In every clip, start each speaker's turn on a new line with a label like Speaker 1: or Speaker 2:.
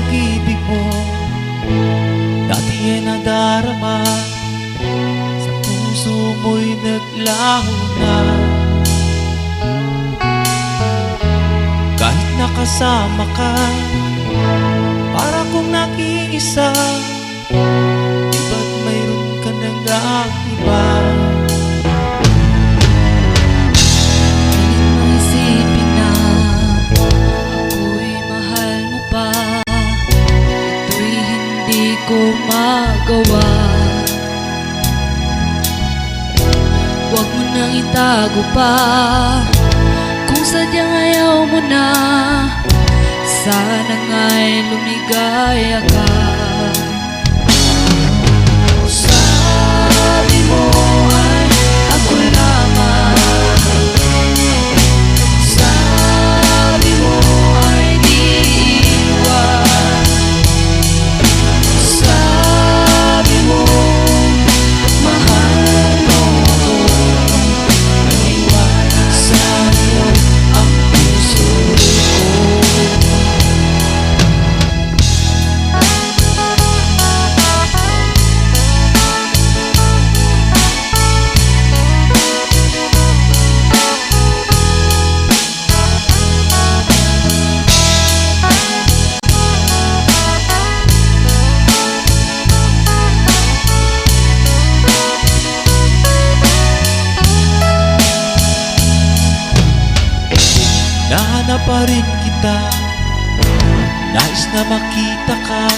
Speaker 1: pag-ibig mo dati ay nadarama, sa puso mo'y naglaho na. Kahit nakasama ka, para kong nag-iisa, di ba't mayroon ka nang iba?
Speaker 2: Pilit mong isipin na ako'y mahal mo pa, ito'y hindi ko magawa. Huwag mo nang itago pa, kung sadyang ayaw mo na, sana nga'y lumigaya ka. Sabi mo ay ako lamang, sabi mo ay di iwan, sabi mo mahal mo ako, naniwala sa'yo ang puso ko.
Speaker 1: Nahanap pa rin kita, nais na makita ka,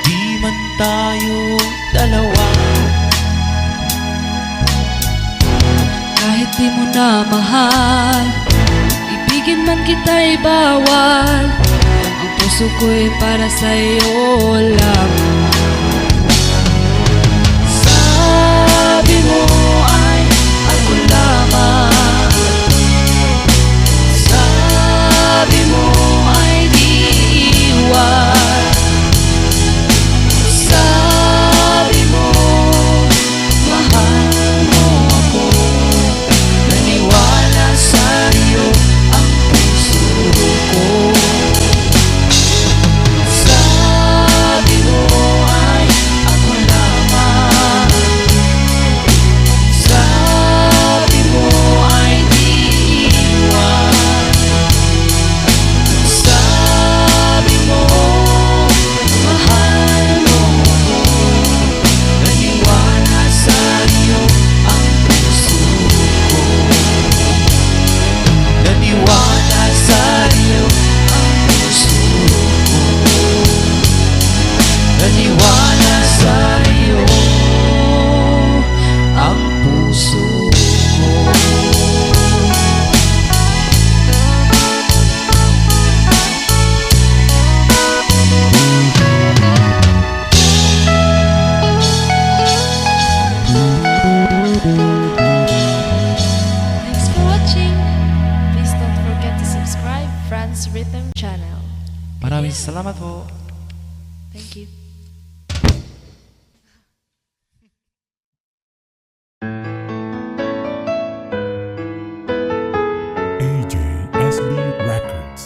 Speaker 1: di man tayo dalawa.
Speaker 2: Kahit di mo na mahal, ibigin man kita'y bawal, ang puso ko'y para sa'yo lamang. Sabi mo ay ako lamang, sabi mo ay di iwan, sabi mo mahal mo ako, naniwala sa'yo ang puso ko. Sabi mo ay ako lamang, sabi mo ay di iwan, sabi mo mahal mo ako, naniwala sa'yo ang puso ko.
Speaker 1: Naniwala sa'yo ang puso ko, naniwala sa'yo ang puso ko.
Speaker 3: Thanks for watching. Please don't forget to subscribe Franz Rhythm Channel.
Speaker 1: Maraming salamat po.
Speaker 3: Thank you.
Speaker 4: AJSB Records.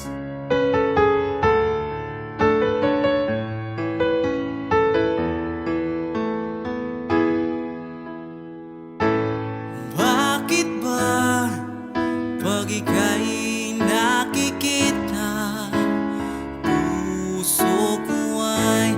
Speaker 1: Bakit ba pag ika'y nakikita, puso ko ay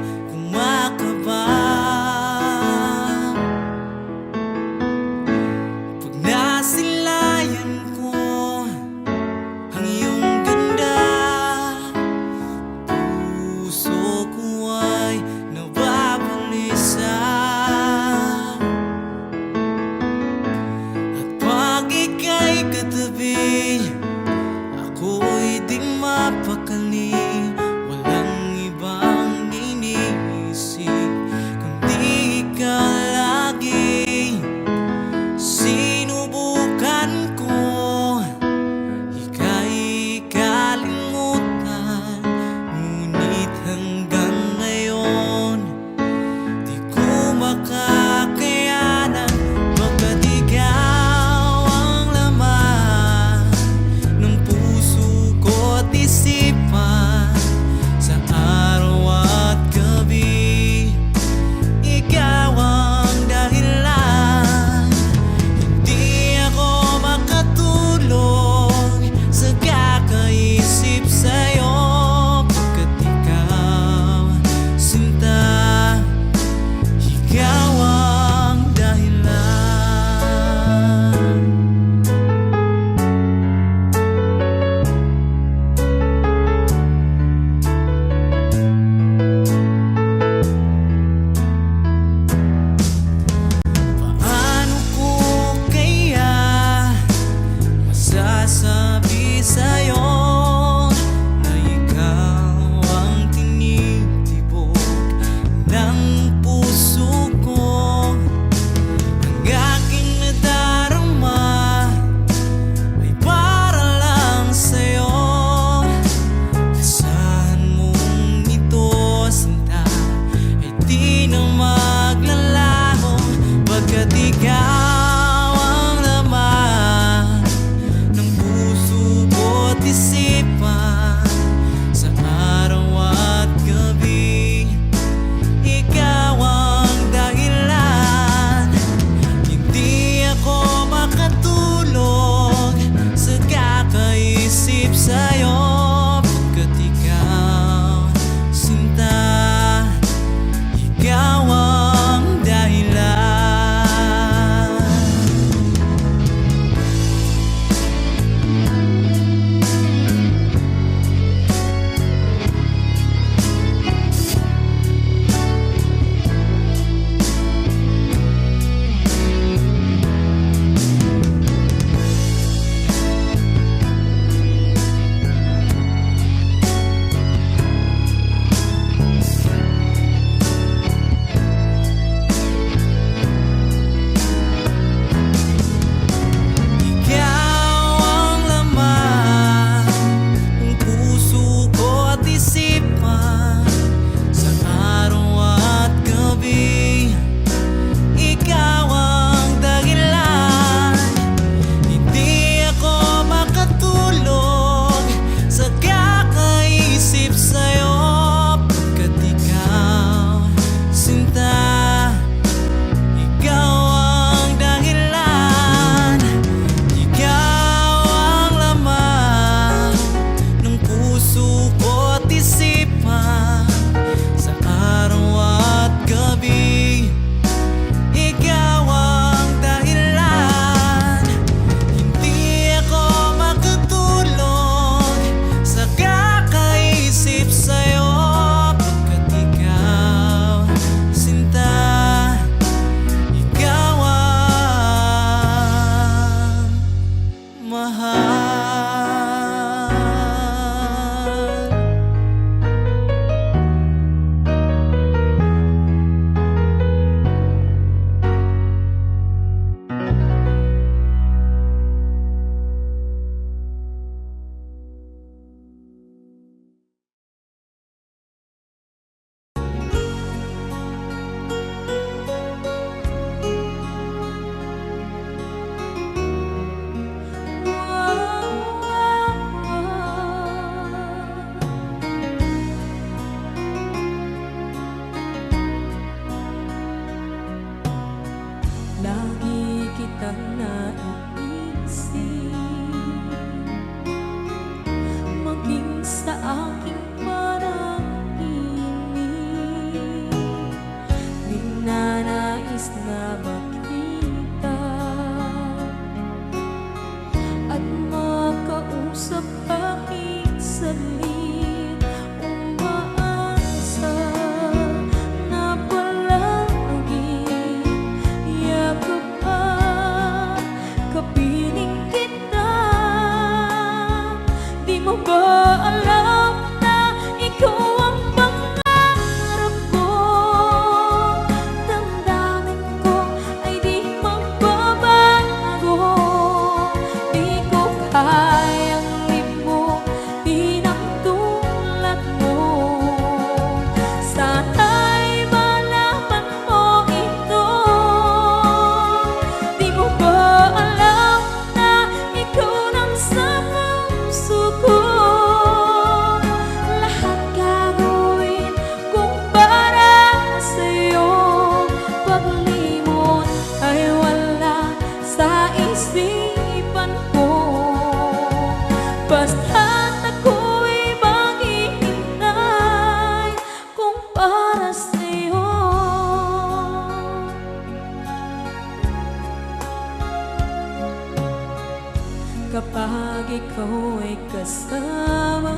Speaker 2: ikaw ay kasama.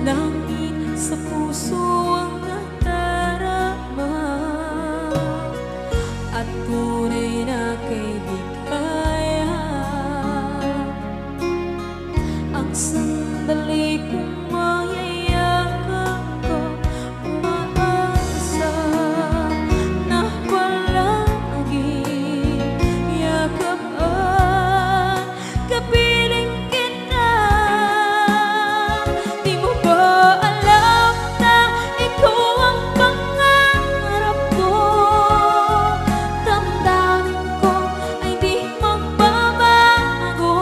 Speaker 2: Langit sa puso ang nadarama, at tunay na kaibigan. Ang sandali kong mayayakap ko, umaasa na palaging yakap at kapiling kita. Di mo ba alam na ikaw ang pangarap ko? Damdamin ko ay di magbabago.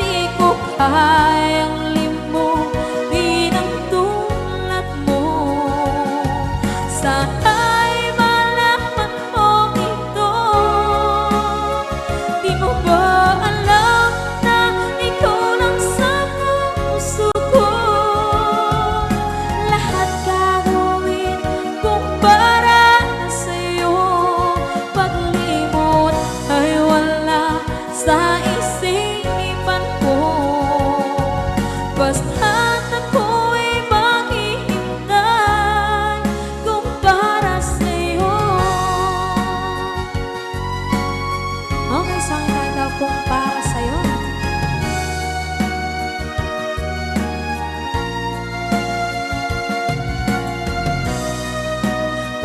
Speaker 2: Di ko kayang limutin ang tulad mo. Sana'y malaman mo ito. Di mo ba alam na ikaw lang sa puso ko? Lahat gagawin kung para sa'yo. Paglimot ay wala sa isipan ko. Basta't ako'y maghihintay kung para sa'yo. Okay, sa akin ay daw kung para sa'yo.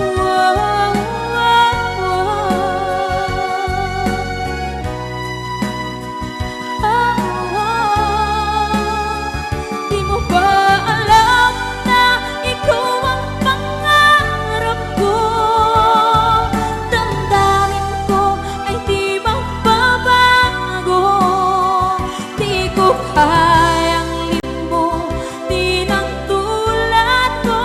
Speaker 2: Wow, wow, Di mo ba alam na ikaw ang pangarap ko? Damdamin ko ay di magbabago. Di ko kayang limutin ang tulad ko.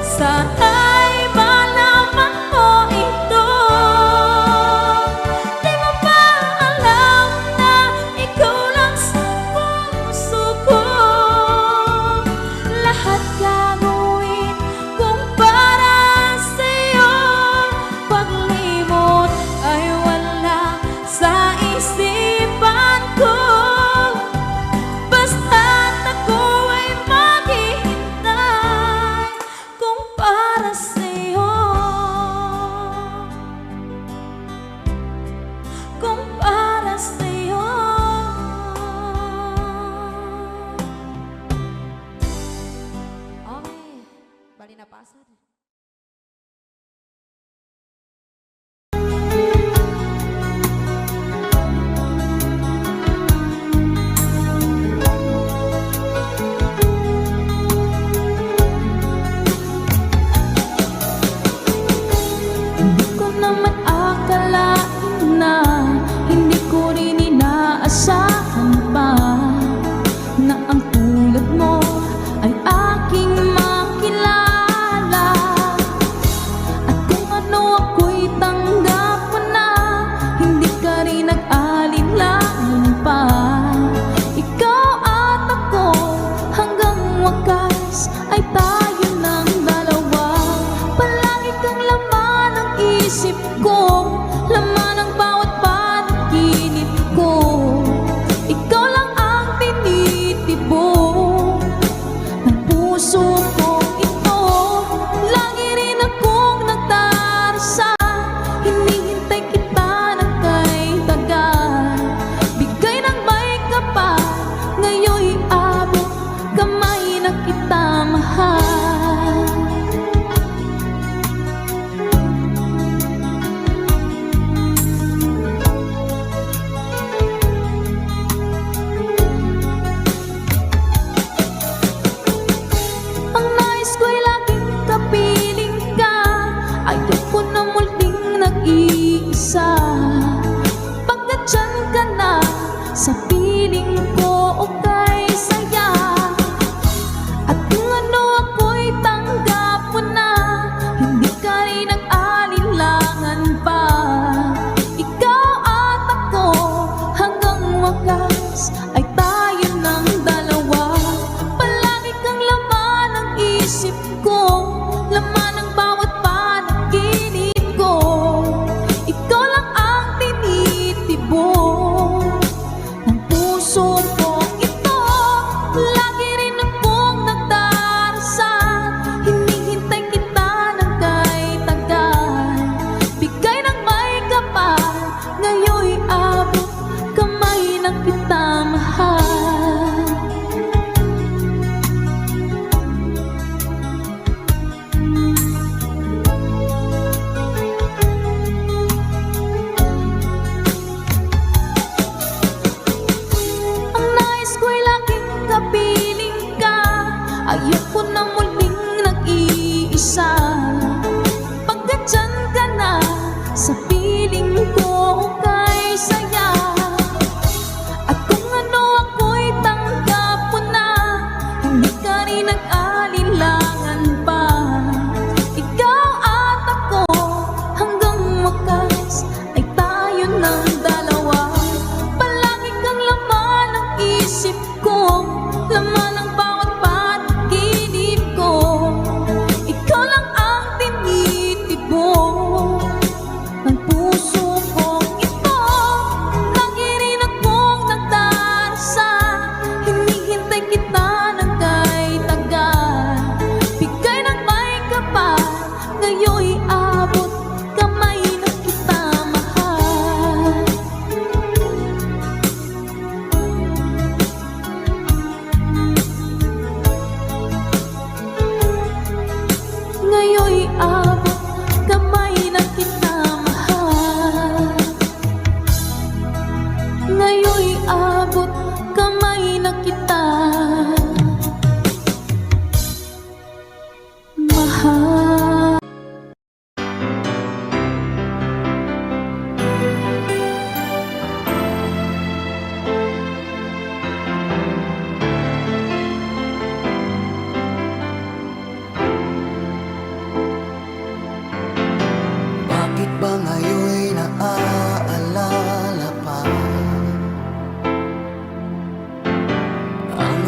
Speaker 2: Sana'y malaman mo ito. Di mo ba alam na ikaw lang sa puso ko? Lahat gagawin kung para sa'yo. Paglimot ay wala sa isipan ko. Basta't ako ay maghihintay kung para sa'yo. Kung para sa'yo. Okay, bali na pasad. Hindi ko naman akalain na, hindi ko rin inaasahan pa na ang tulad mo ay aking makilala.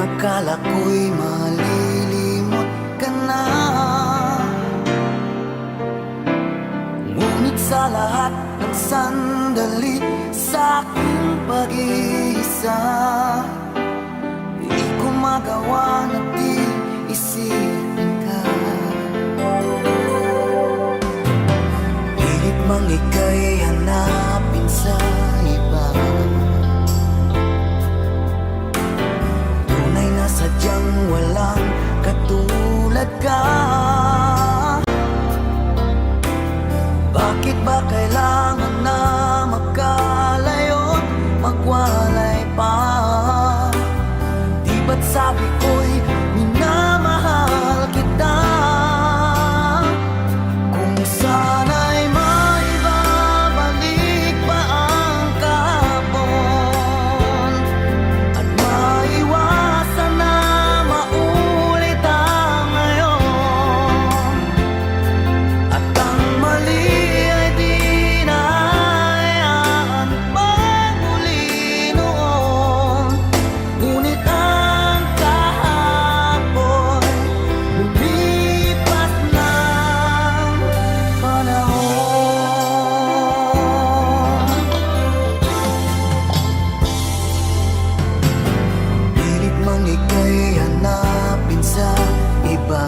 Speaker 5: akala ko'y malilimot ka na, ngunit sa lahat ng sandali sa aking pag-iisa, di ko magawa na di isipin ka. Pilit mang ika'y hanapin sa iba, tunay na sadyang walang katulad ka. Bakit ba kailangan na magkalayo't magwalay pa? Di ba't sabi ko'y minamahal kita? Kung sana'y maibabalik pa ang kahapon at maiwasan na maulit ang ngayon, at ang mali ay di na hayaan magmuli noon. Ngunit ang kahapon lumipas ng panahon. Pilit mang ika'y hanapin sa iba,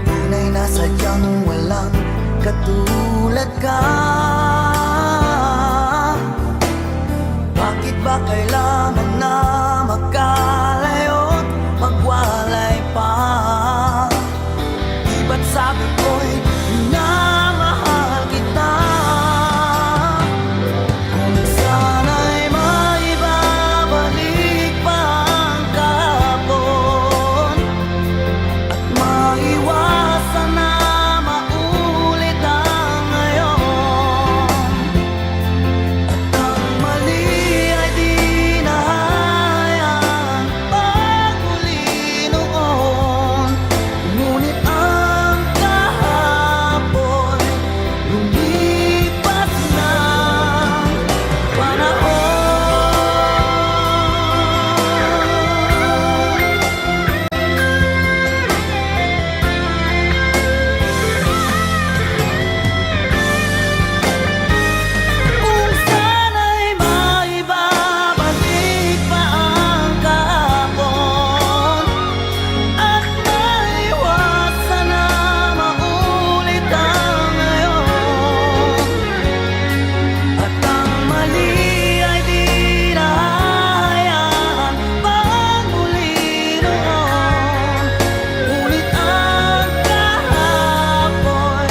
Speaker 5: tunay na sadyang walang katulad ka. Bakit ba kailangan na magkalayo't magwalay pa? Di ba't sabi ko'y minamahal kita? Kung sana'y maibabalik pa ang kahapon at maiwasan na maulit ang ngayon, at ang mali ay di na hayaan magmuli noon. Ngunit ang kahapon lumipas ng panahon. Kung sana'y maibabalik pa ang kahapon at maiwasan na maulit ang ngayon, at ang mali ay di na hayaan magmuli noon. Ngunit ang kahapon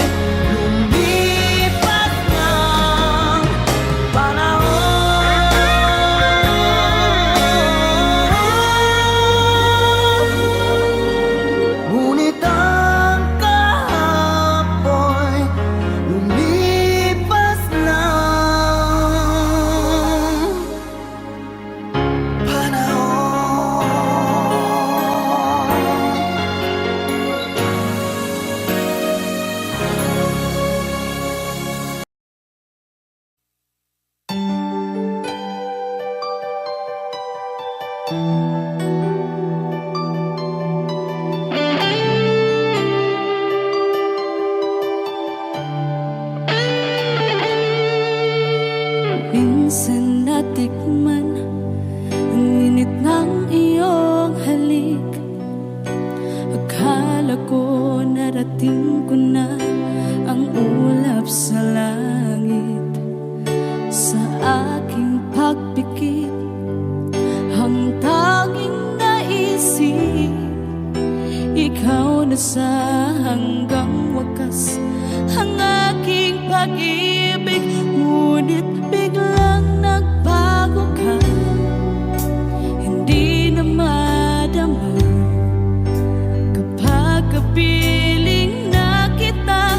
Speaker 5: lumipas ng panahon. Ngunit ang kahapon lumipas ng panahon.
Speaker 2: Minsan natikman ang init ng iyong halik. Akala ko narating ko na ang ulap sa langit. Sa aking pagpikit, ang tanging naisip, ikaw na sa hanggang wakas ang aking pag-ibig. Ngunit biglang nagbago ka, hindi na madama kapag kapiling na kita.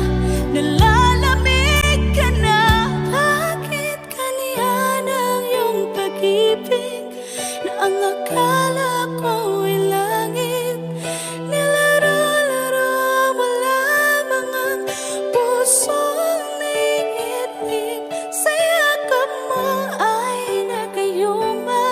Speaker 2: Nalalamig ka na, bakit kaniyan ang iyong pag-ibig na ang akala ko ay langit? Nilaro-laro mo lamang ang pusong naiinig. Sa yakap mo ay nagayuma.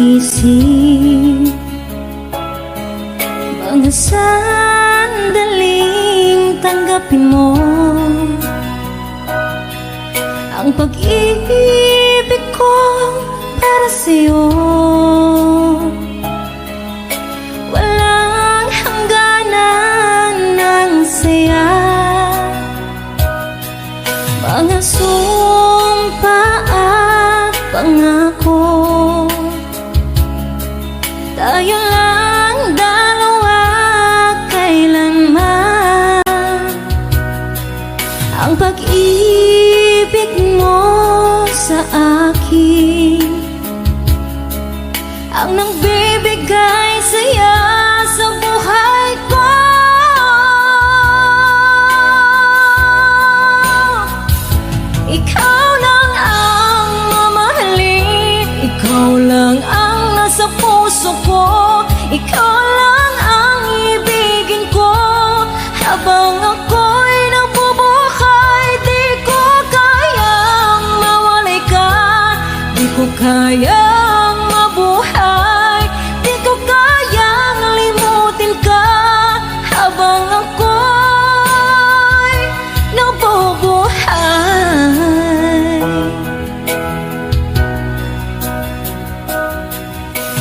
Speaker 2: isip. Mga sandaling tanggapin mo ang pag-ibig ko para sa'yo. Walang hangganan ng saya, mga sumpa at pangako. Tayo lang dalawa kailanman. Ang pag-ibig mo sa akin ang nagbibigay saya sa buhay ko. Ikaw lang ang mamahalin, ikaw lang ang nasa puso ko, ikaw lang ang ibigin ko. Habang ako'y nabubuhay, di ko kayang mawalay ka, di ko kayang mabuhay, di ko kayang limutin ka. Habang ako'y nabubuhay,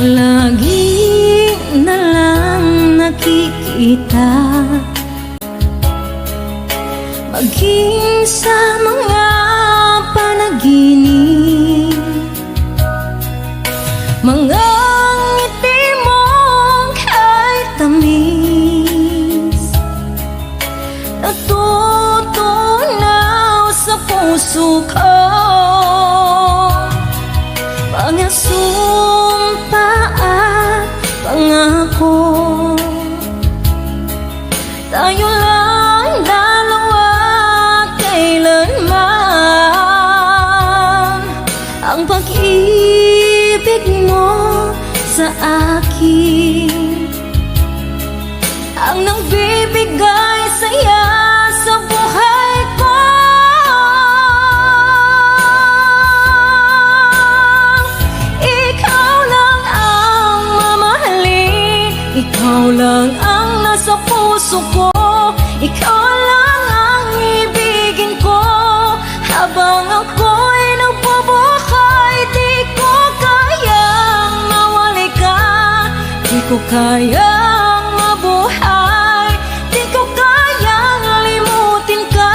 Speaker 2: lagi na lang nakikita, maging sa mga panaginip, mga ngiti mong kahit tamis, natutunaw sa puso ko. Mga sumpa at pangako, tayo lang dalawa kailanman. Ang pag-ibig mo sa akin ang nagbibigay saya sa buhay ko. Ikaw lang ang mamahalin, ikaw lang ang nasa puso ko, ikaw lang ang ibigin ko. Habang ako'y nabubuhay, di ko kayang mawalay ka, di ko kayang mabuhay, di ko kayang limutin ka.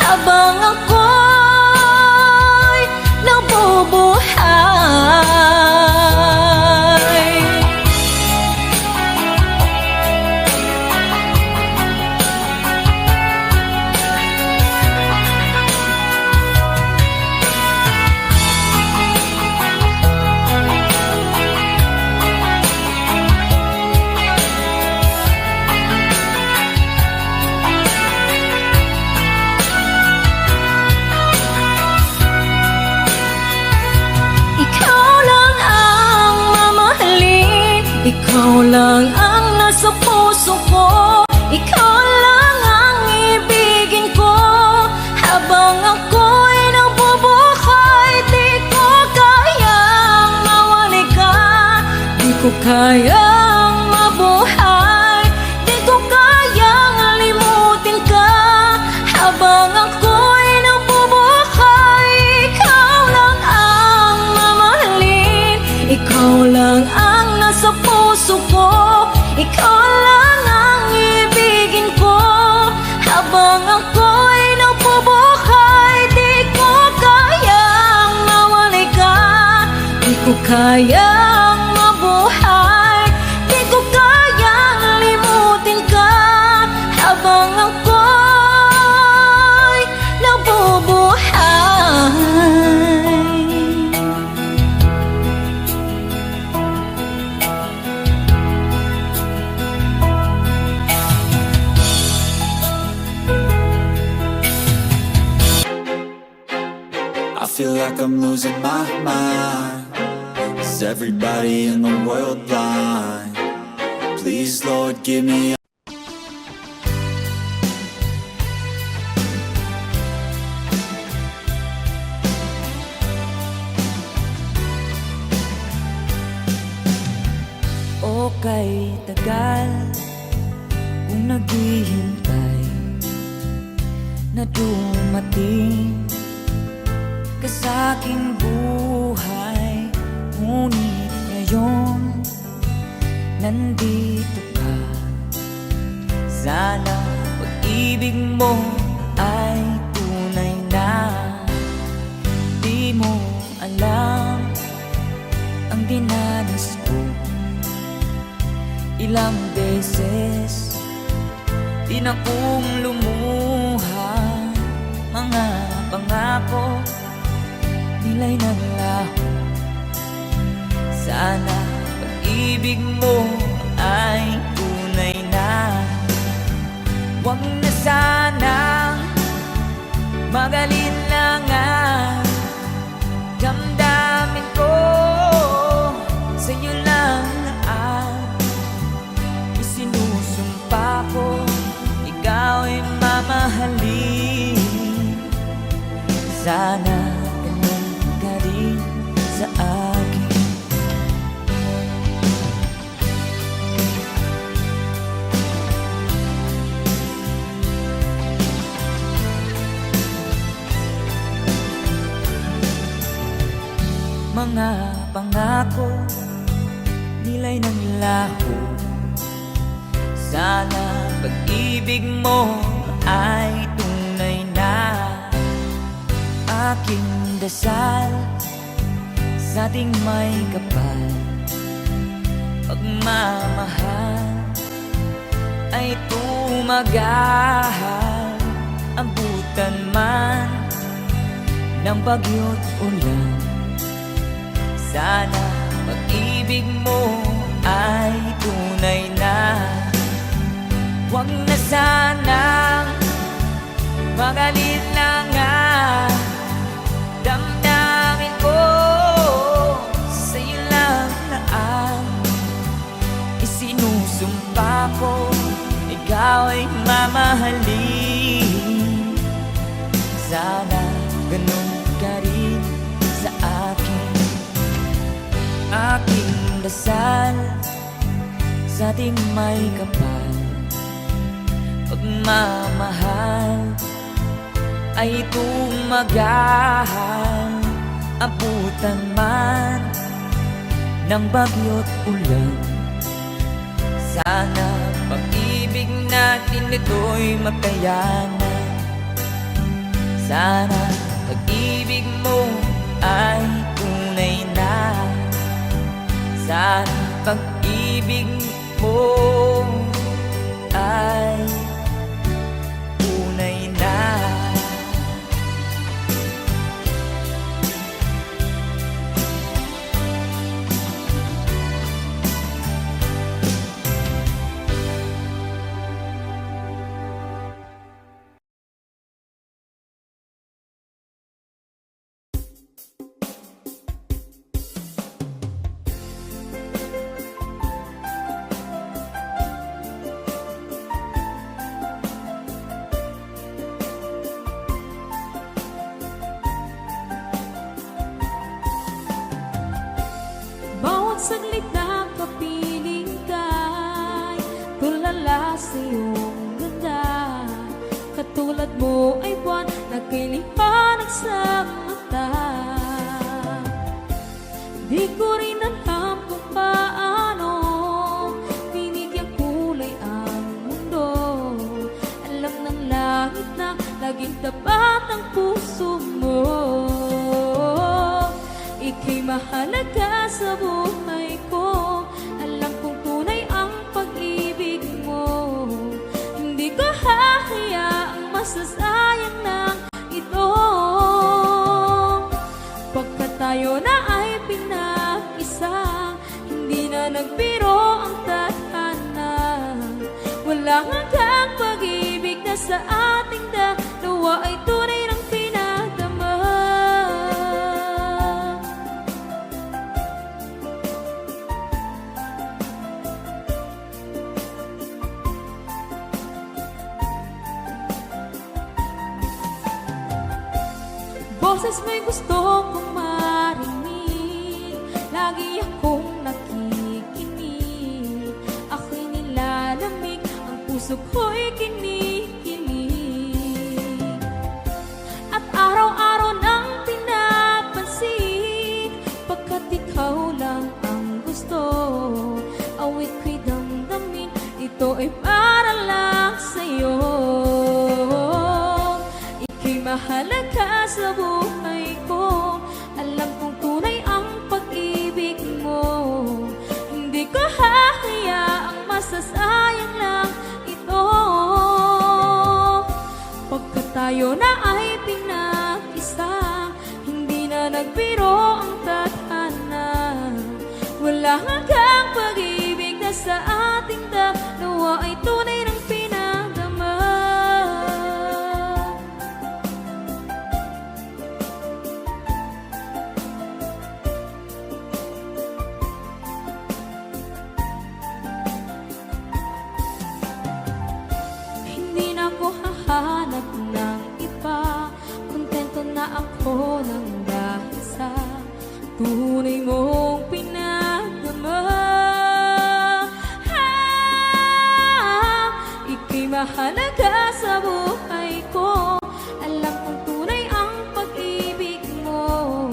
Speaker 2: Habang ako'y nabubuhay. Ikaw lang ang mamahalin, ikaw lang ang nasa puso ko, ikaw lang ang ibigin ko. Habang ako'y nabubuhay, di ko kayang mawalay ka, di ko kayang mabuhay, di ko kayang limutin ka. Habang ako'y nabubuhay, ikaw lang ang mamahalin, ikaw lang ang nasa puso ko, ikaw lang ang ibigin ko. Habang ako'y nabubuhay, di ko kayang mawalay ka, di ko kayang mabuhay, di ko kayang limutin ka. Habang ako'y nabubuhay.
Speaker 6: I feel like I'm losing my mind. Is everybody in the world blind? Please, Lord, give me
Speaker 7: naghihintay na dumating ka sa aking buhay. Ngunit ngayon nandito ka. Sana pag-ibig mo ay tunay na. Di mo alam ang dinanas ko. Ilang beses din akong lumuha. Mga pangako nila'y naglaho. Sana pag-ibig mo ay tunay na. Huwag na sana magalinlangan. Damdamin ko sa'yo lang ang isinusumpa ko. Ikaw ay mamahalin. Sana ganun ka rin sa akin. Mga pangako nila'y naglaho. Sana pag-ibig mo ay tunay na. Aking dasal sa ating may kapal. Pagmamahal ay tumagahal. Abutan man ng bagyo't ulan. Sana pag-ibig mo ay tunay na. Huwag na sanang magalinlangan. Damdamin ko sa'yo lang na ang isinusumpa ko. Ikaw ay mamahalin. Sana ganun ka rin sa akin. Aking dasal sa ating may kapal. Pagmamahal ay tumagahal. Abutan man ng bagyo't ulan. Sana pag-ibig natin ito'y makayanan. Sana pag-ibig mo ay tunay na. Sana pag-ibig mo ay tunay na.
Speaker 2: Bawat saglit na kapiling ka'y tulala sa iyong ganda. Katulad mo ay buwan na kay liwanag sa mata. Di ko rin alam kung paano binigyan kulay ang mundo. Alam ng langit na laging tapat ang puso mo. Ika'y mahalaga sa buhay ko. Alam kong tunay ang pag-ibig mo. Hindi ko hahayaang masasayang ng ito. Pagkat tayo na ay pinag-isa, hindi na nagbiro ang tadhana. Walang hanggang pag-ibig na sa ating dalawa ay tunay ng pinadama. Boses mo'y gusto kong marinig. Lagi akong nakikinig. Ako'y nilalamig. Ang puso ko'y kinikilig. At araw-araw nang pinapansin, pagkat ikaw lang ang gusto. Awit ko'y damdamin, ito ay para lang sa'yo. Ika'y mahalaga sa buhay ko, alam kong tunay ang pag-ibig mo. Hindi ko hahayaang masasayang lang ito. Pagkat tayo na ay pinag-isa, hindi na nagbiro ang tadhana. Wala hanggang pag-ibig na sa ating dalawa ay tunay ng pinagdama. Hindi na ako hahanap ng iba, kontento na ako ng dahil sa tunay mong pinagdama. Ika'y mahalaga sa buhay ko, alam kong tunay ang pag-ibig mo.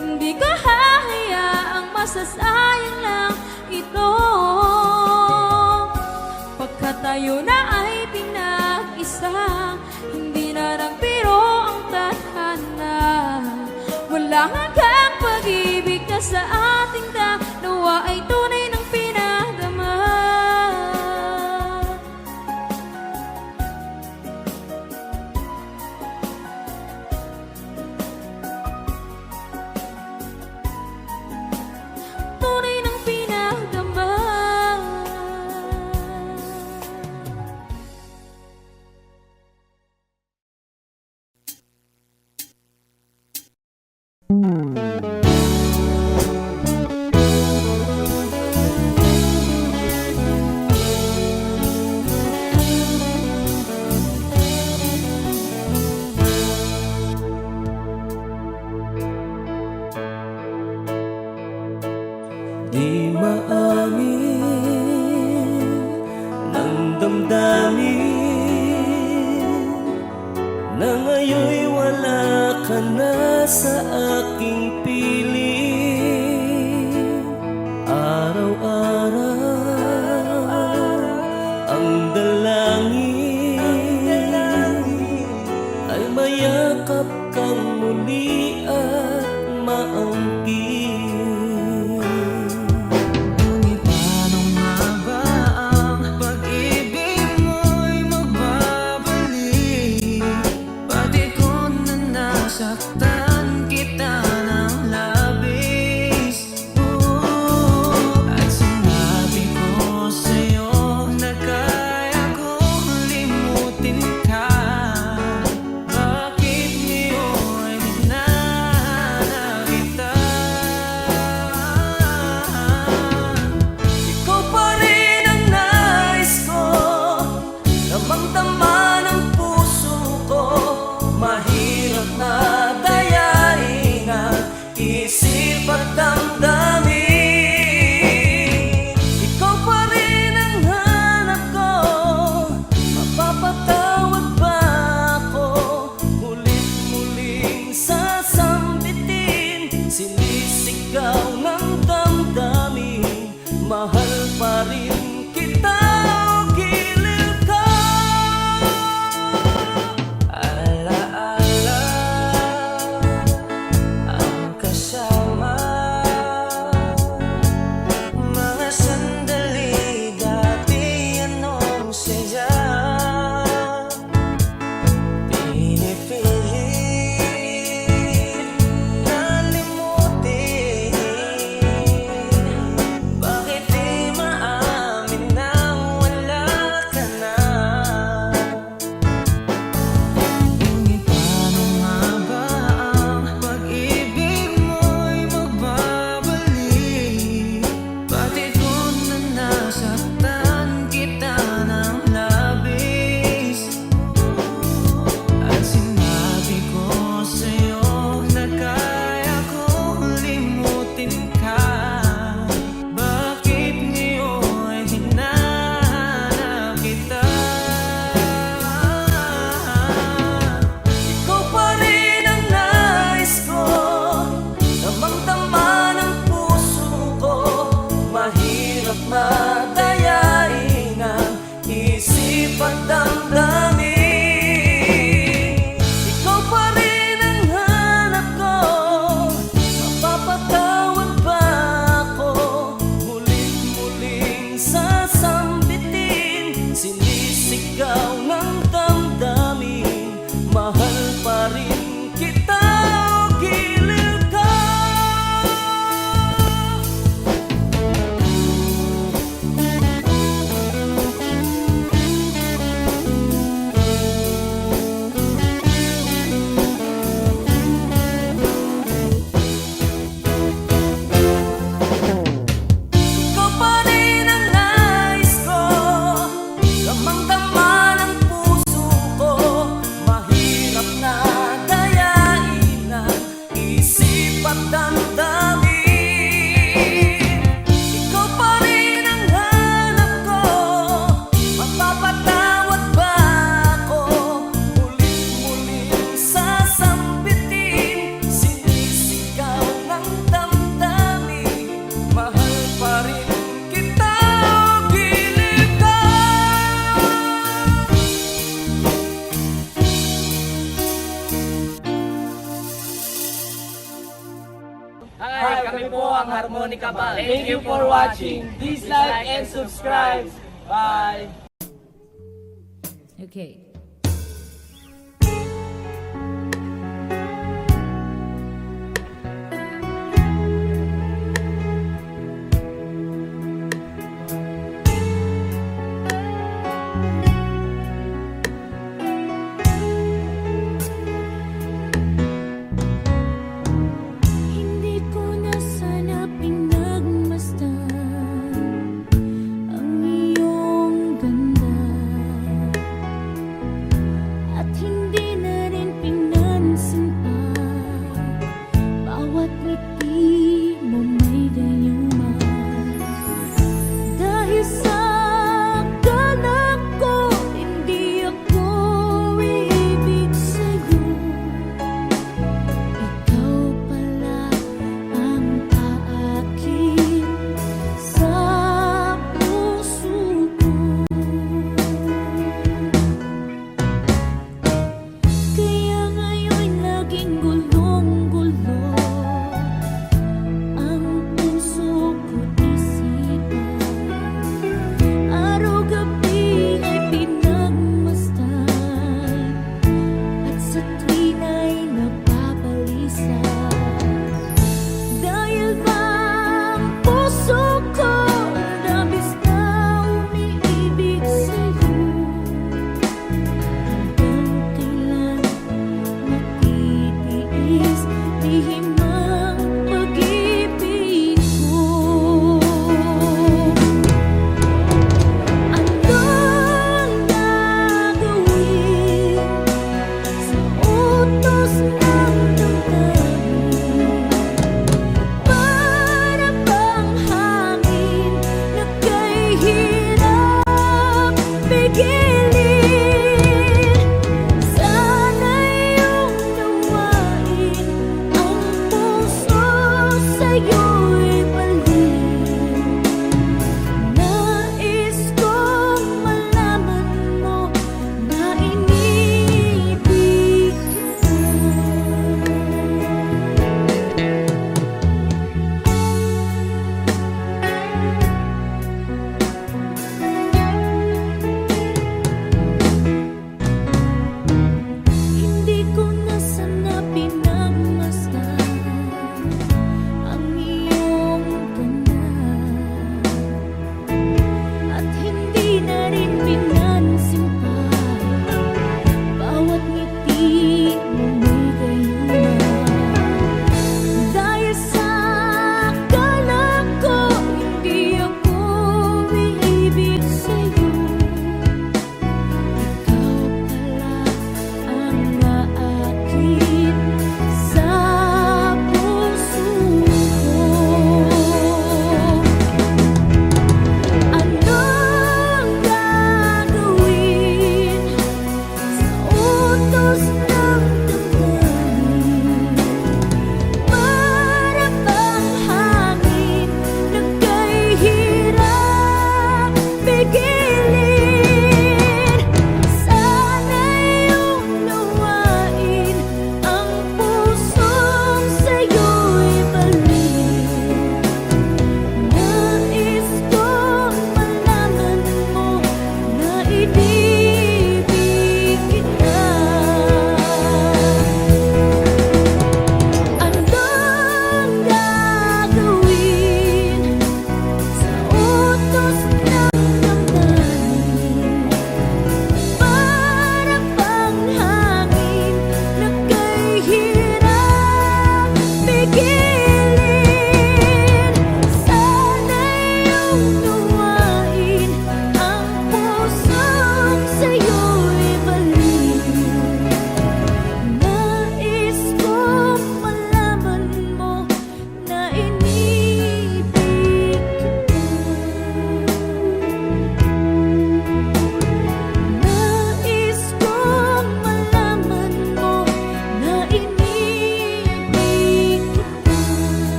Speaker 2: Hindi ko hahayaang masasayang lang ito. Pagkat tayo na ay pinag-isa, hindi na nagbiro ang tadhana. Wala hanggang pag-ibig na sa ating dalawa ay tunay ng pinagdama. Tunay ng pinagdama.
Speaker 1: Di maamin ng damdamin na ngayon'y wala ka na sa aking piling. Araw-araw ang dalangin ay mayakap kang muli at maangkin. Saktan kita ng labis, at sinabi ko sa'yo na kaya kong limutin ka. Bakit ngayon na kita? damdamin. Ikaw pa rin ang hanap ko, mapapatawad ba ako? Muling-muling sasambitin, sinisigaw ng damdamin. Mahal pa rin kita o giliw ka. Ikaw pa rin ang nais ko, damang-dama ng puso ko. Mahirap na dayain ang isip at damdamin. Ikaw pa rin ang hanap ko, mapapatawad ba ako? Muling-muling sasambitin, sinisigaw ng damdamin. Mahal pa rin kita o giliw ka.
Speaker 8: Hi, kami po ang Harmonica Band. Thank you for watching. Please like and subscribe. Bye!
Speaker 2: Okay.
Speaker 9: Hindi ko na sana pinagmasdan ang iyong ganda.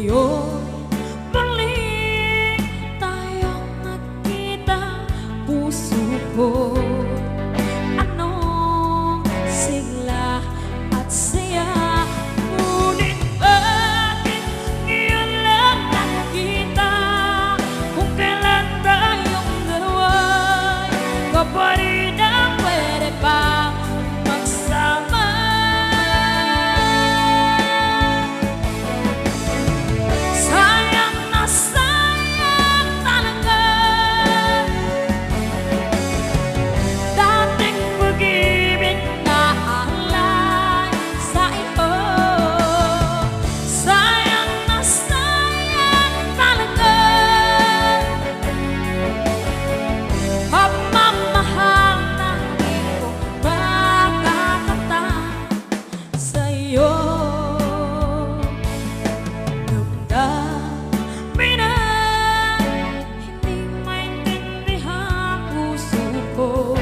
Speaker 2: Ngayon, balik tayong nagkita, puso ko. Anong sigla at saya, ngunit bakit ngayon lang nakita? Kung kailan tayong dalawa'y kapalit ang pwede pa magsama. Sayang na sayang talaga dating pag-ibig na alay sa iyo. Sayang na sayang talaga pagmamahal na di ko makakamtan sa iyo. Damdamin na hindi maintindihan puso ko.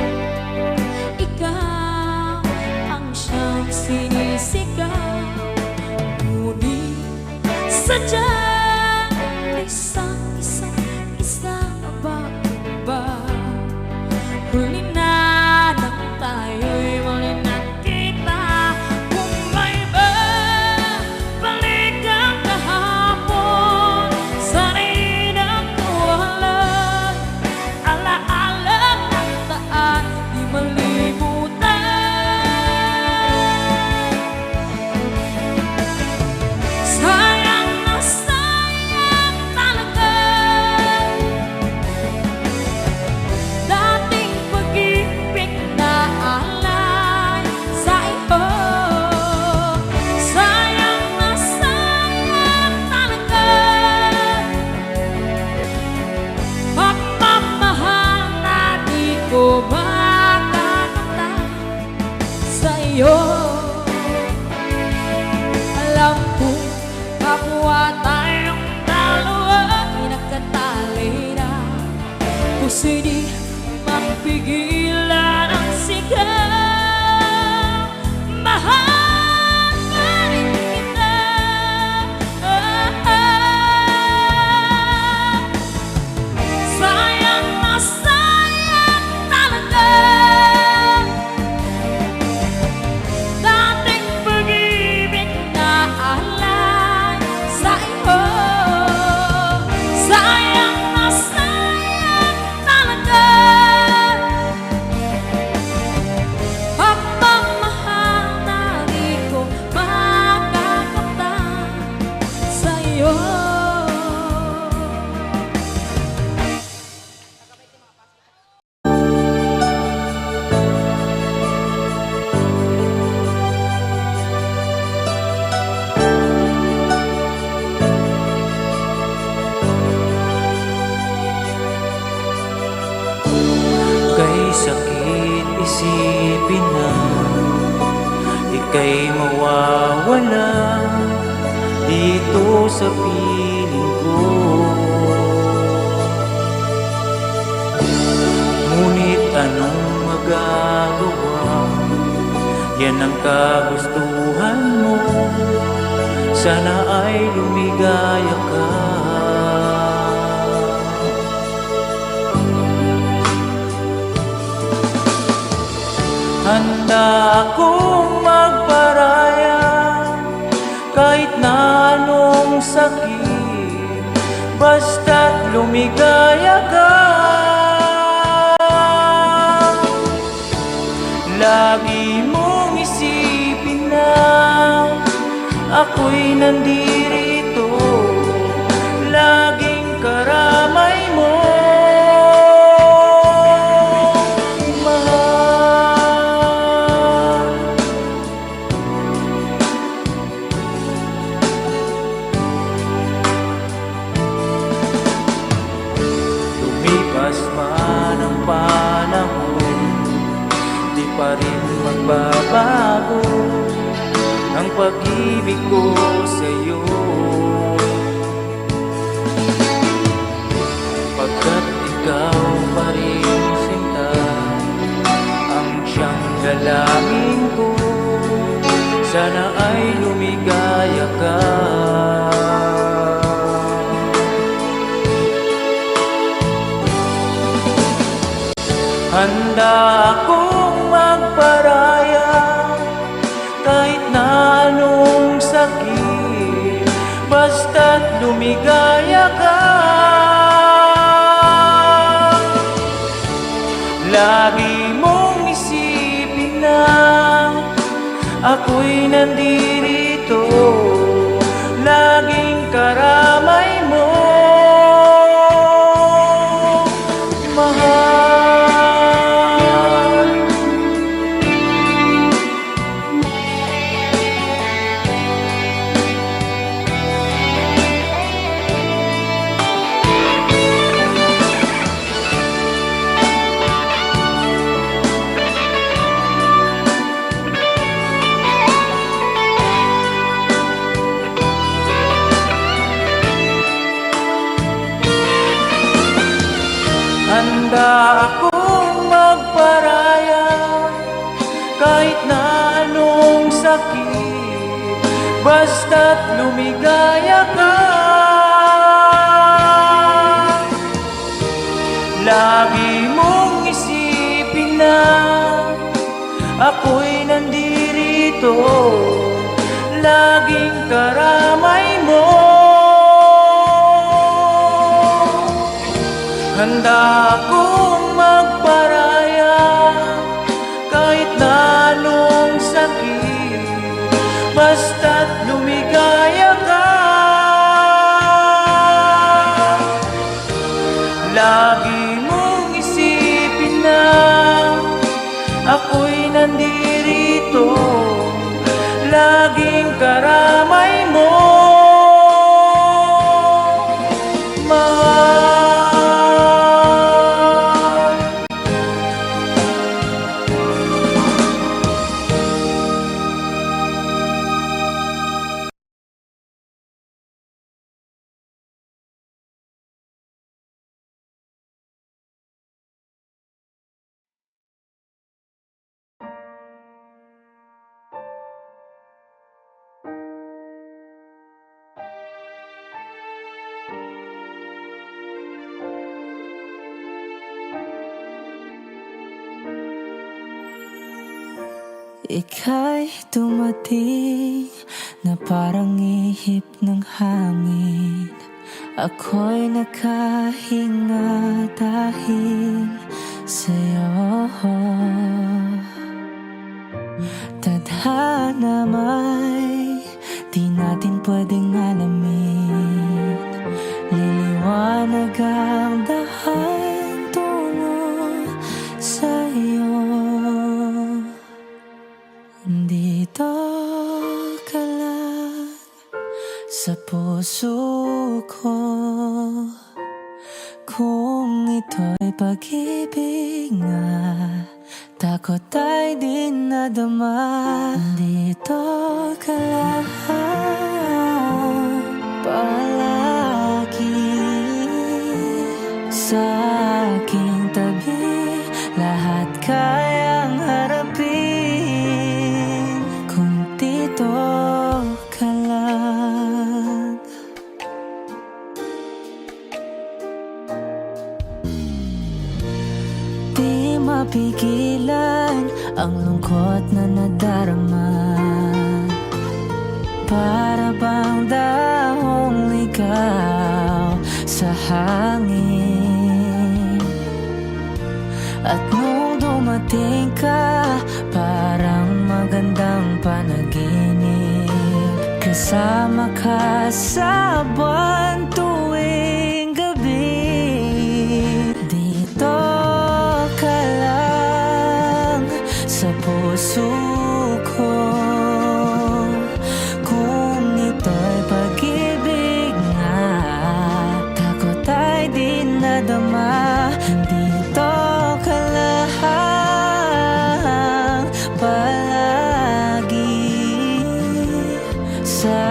Speaker 2: Ikaw ang siyang sinisigaw, ngunit sadyang isang ba? Huli na nang tayo'y muli nagkita. Kung may balik ang kahapon, sana'y nakuhalay. Alaala ng daan, di malimutan. Sayang na sayang talaga dating pag-ibig na alay sa iyo. Sayang na sayang talaga pagmamahal na di ko makakamtan sa iyo. Alam ko kapwa tayong dalawa pinagkatali na, puso'y di mapigilan ang sigaw. Mahal pa rin kita. Sayang na sayang talaga dating pag-ibig na alay sa iyo. Sayang na sayang talaga pagmamahal na di ko makakamtan sa iyo.
Speaker 10: Kay sakit isipin na ika'y mawawala dito sa piling ko. Ngunit anong magagawa? Yan ang kagustuhan mo. Sana ay lumigaya ka. Handa akong magparaya kahit na anong sakit, basta't lumigaya ka. Lagi mong isipin na ako'y nandirito, laging karamay mo. Lumipas man ang panahon, di pa rin magbabago ang pag-ibig ko sa'yo. Pagkat ikaw pa rin sinta ang siyang dalangin ko, sana ay lumigaya ka. Handa akong magparaya kahit na anong sakit, basta't lumigaya ka. Lagi mong isipin na ako'y nandirito, laging karamay mo, mahal. Handa akong magparaya kahit na anong sakit, basta't lumigaya ka. Lagi mong isipin na ako'y nandirito, laging karamay mo. Handa akong magparaya kahit na anong sakit, basta't lumigaya ka. Lagi mong isipin na ako'y nandirito, laging karamay mo, mahal.
Speaker 1: Ika'y dumating na parang ihip ng hangin. Ako'y nakahinga dahil sa'yo. Tadhana may di natin pwedeng alamin. Liliwanag ang dahan tungo sa'yo. Dito ka lang sa puso ko, kung ito'y pag-ibig nga, takot ay di nadama. Dito ka lang palagi sa aking tabi, lahat kayang harapin kung dito ka lang. Di mapigilan ang lungkot na nadarama, para bang dahong ligaw sa hangin. At nung dumating ka, parang magandang panaginip, kasama ka sa buwan tuwing gabi. Dito ka lang sa puso ko, kung ito'y pag-ibig nga, takot ay di nadama. Dito ka lang palagi sa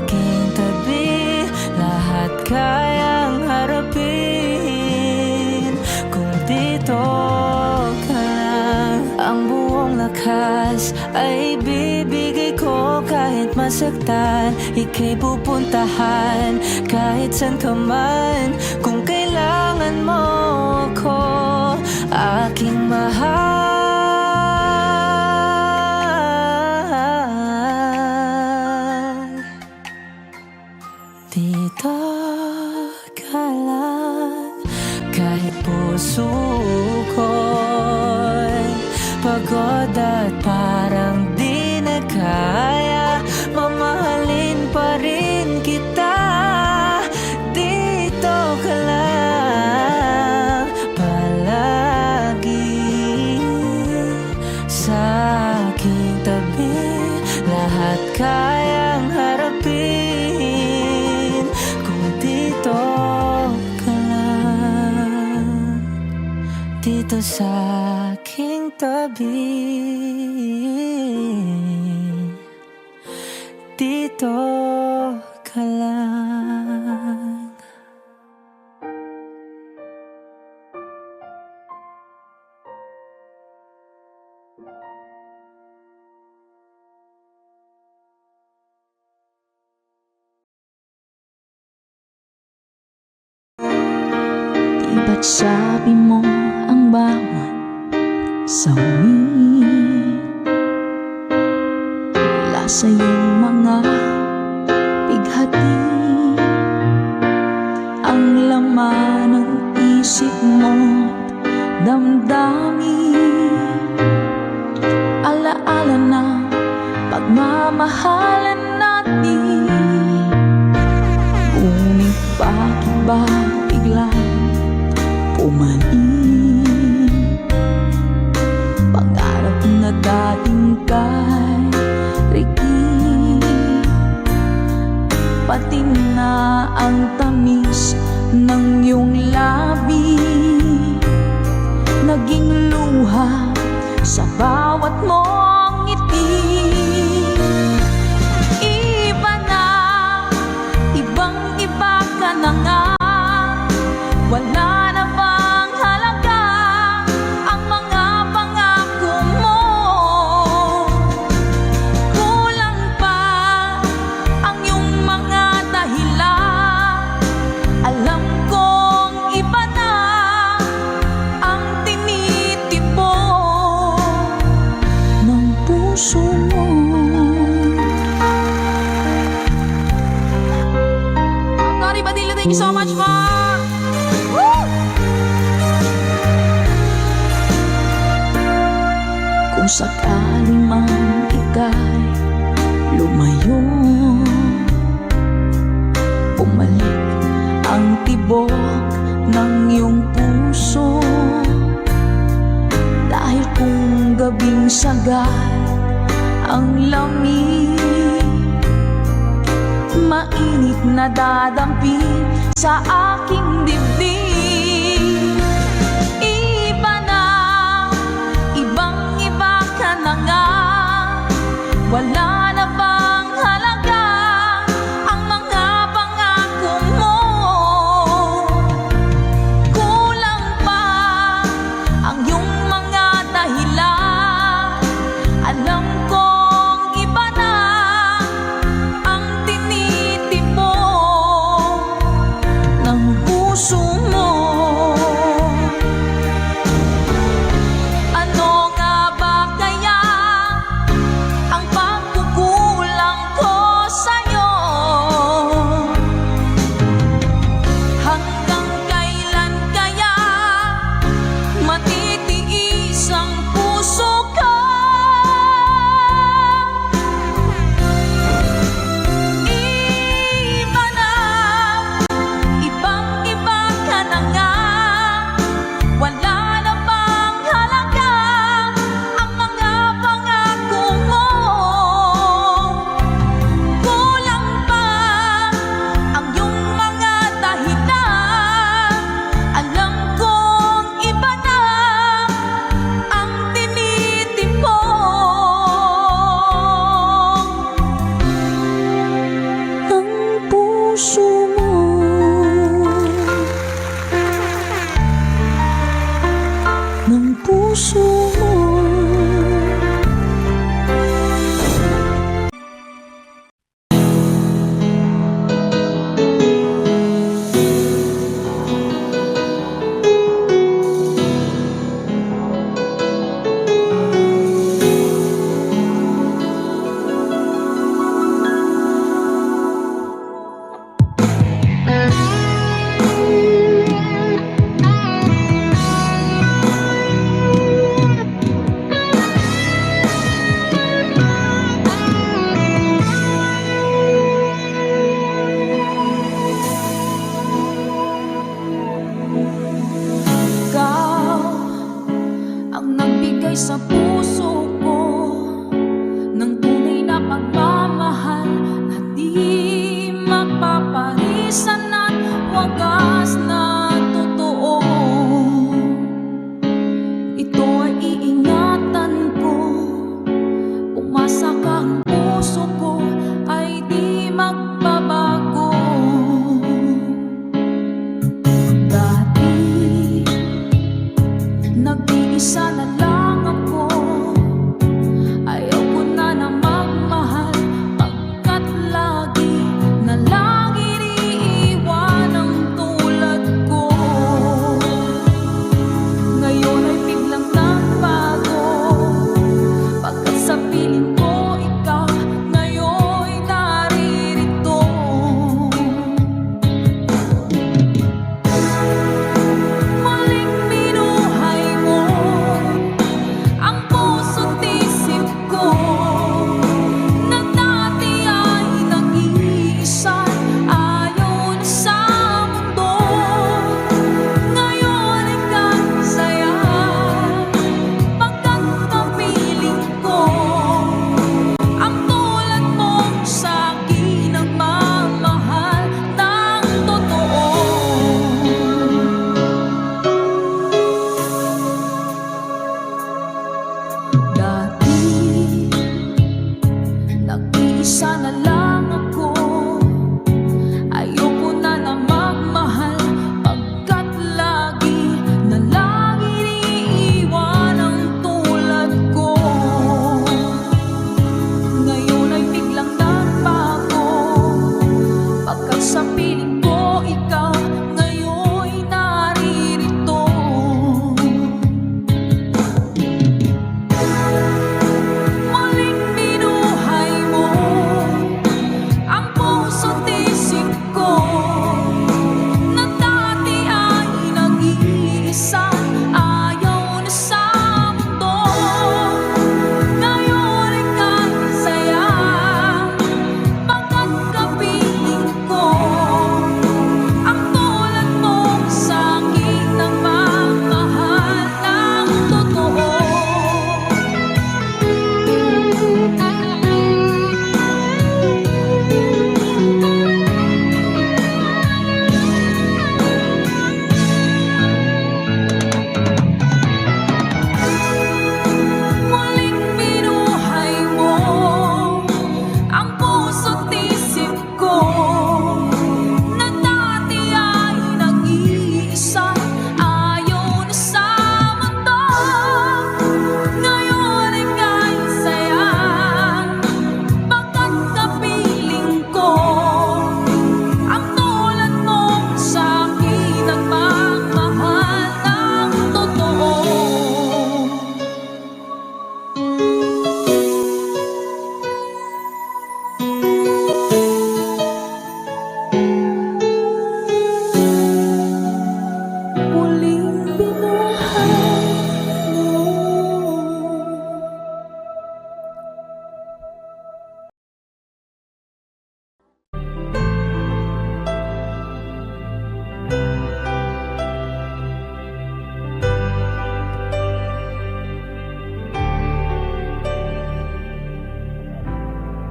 Speaker 1: aking tabi, lahat kayang harapin kung dito ka lang. Ang buong lakas ay bibigay ko kahit masaktan, ika'y pupuntahan kahit san ka man kung kailangan mo ako.
Speaker 7: aking mahal. Dito ka lang, kahit puso ko'y pagod at parang di na kaya, mamahalin pa rin kita. Dito ka lang palagi sa aking tabi, lahat kayang harapin kung dito ka lang, dito sa aking tabi, dito ka lang.
Speaker 2: Di ba't sabi mo ang bawat sawi wala sa iyong mga bighati, ang laman ng isip mo't damdamin, alaala na pagmamahalan natin. Ngunit bakit ba biglang pumaling pangarap na dating kay Ricky, pati na ang tamis ng iyong labi naging luha sa bawat mong ngiti. Iba na, ibang-iba ka na nga, wala na bang halaga ang mga pangako mo? Kulang pa ang iyong mga dahilan, alam kong iba na ang tinitipon ng puso mo. Tori Badilla, thank you so much for kung sakali man ika'y lumayo, bumalik ang tibok ng iyong puso. Dahil kung gabing sagad ang lamig, mainit na dadampi sa aking dibdib. Iba na, ibang-iba ka na nga, wala na bang halaga ang mga pangako mo? Kulang pa ang iyong mga dahilan, alam kong iba na ang tinitipon ng puso mo. Ano nga ba kaya ang pagkukulang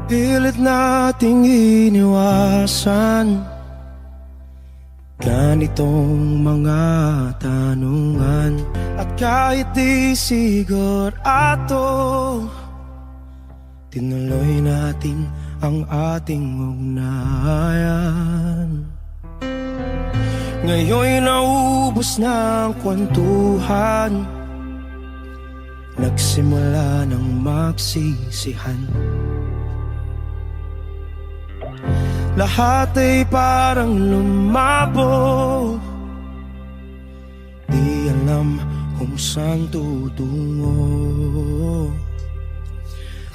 Speaker 10: Pilit nating iniwasan ganitong mga tanungan. At kahit di sigurado, tinuloy natin ang ating ugnayan. Ngayon'y naubos na ang kwentuhan, nagsimula ng magsisihan. Lahat ay parang lumabo, di alam kung saan tutungo.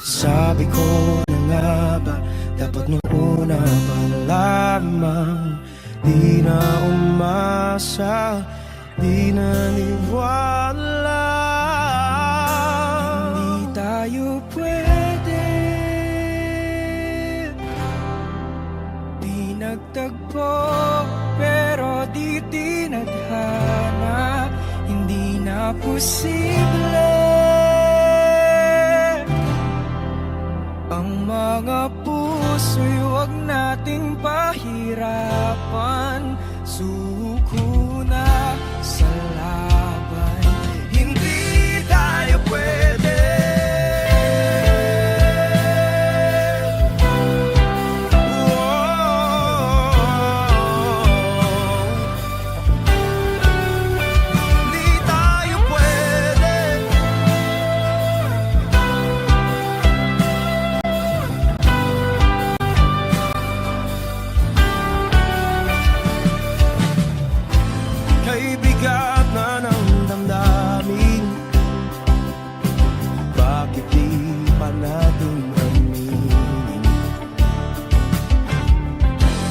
Speaker 10: Sabi ko na nga ba, dapat nung una pa lamang, di na umasa, di naniwala. Hindi tayo pwede, di nagtagpo, pero di tinadhana. Hindi na posible ang mga puso'y huwag nating pahirapan. Suko na sa laban, hindi tayo pwede. Hindi tayo pwede. Kay bigat na ng damdamin, bakit di pa natin aminin?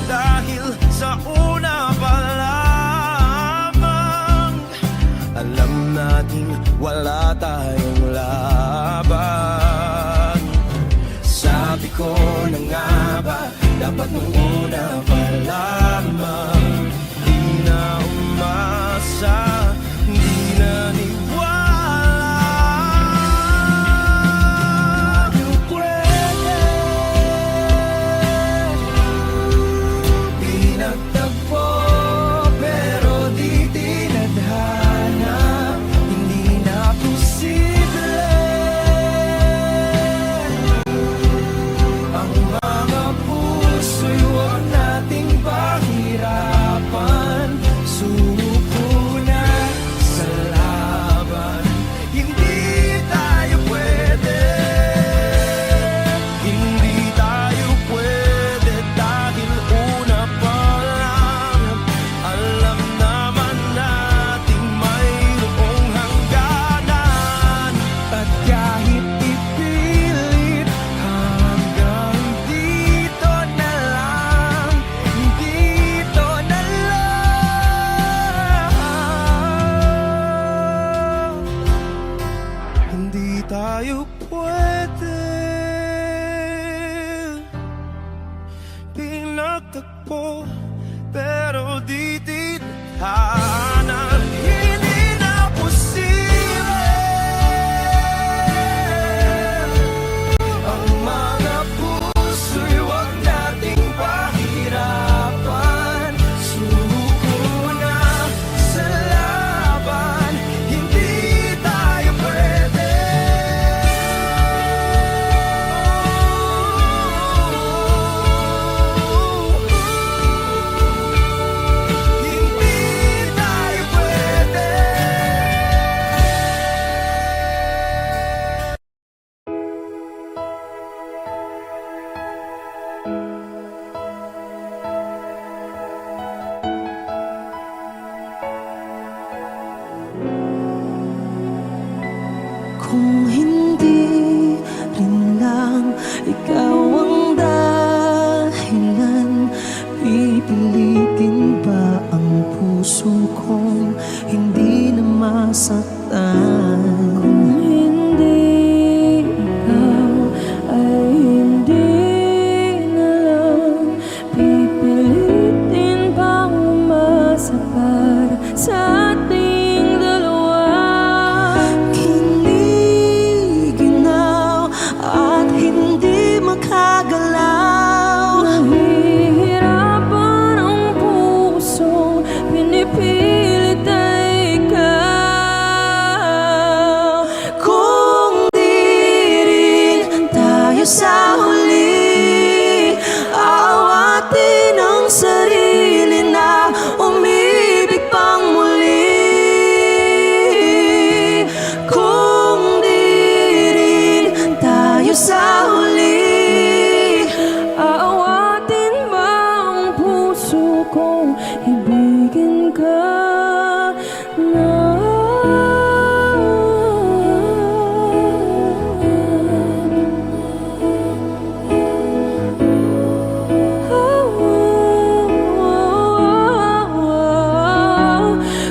Speaker 10: Dahil sa una pa lamang, alam natin wala tayong laban. Sabi ko na nga ba, dapat nung una pa lamang, di na umasa, di naniwala. Tayo pwede, di nagtagpo, pero di tinadhana. Hindi na posible ang mga puso'y huwag nating pahirapan. Suko na sa laban, hindi tayo pwede. Hindi tayo pwede dahil una pa lang, alam naman nating mayroong hangganan. At kahit ipilit, hanggang dito na lang, dito na lang. Hindi tayo pwede, pinagtagpo, pero di tinadhana. Hindi na posible ang mga puso'y huwag nating pahirapan. Suko na sa laban, hindi tayo pwede. Hindi tayo pwede.
Speaker 1: Kung hindi rin lang ikaw ang dahilan, pipilitin ba ang puso kong hindi na masaktan? Kung hindi ikaw ay hindi na lang, pipilitin pa umasa para sa ating dalawa. Kiniginaw at hindi makagawa.
Speaker 2: kong ibigin ka na.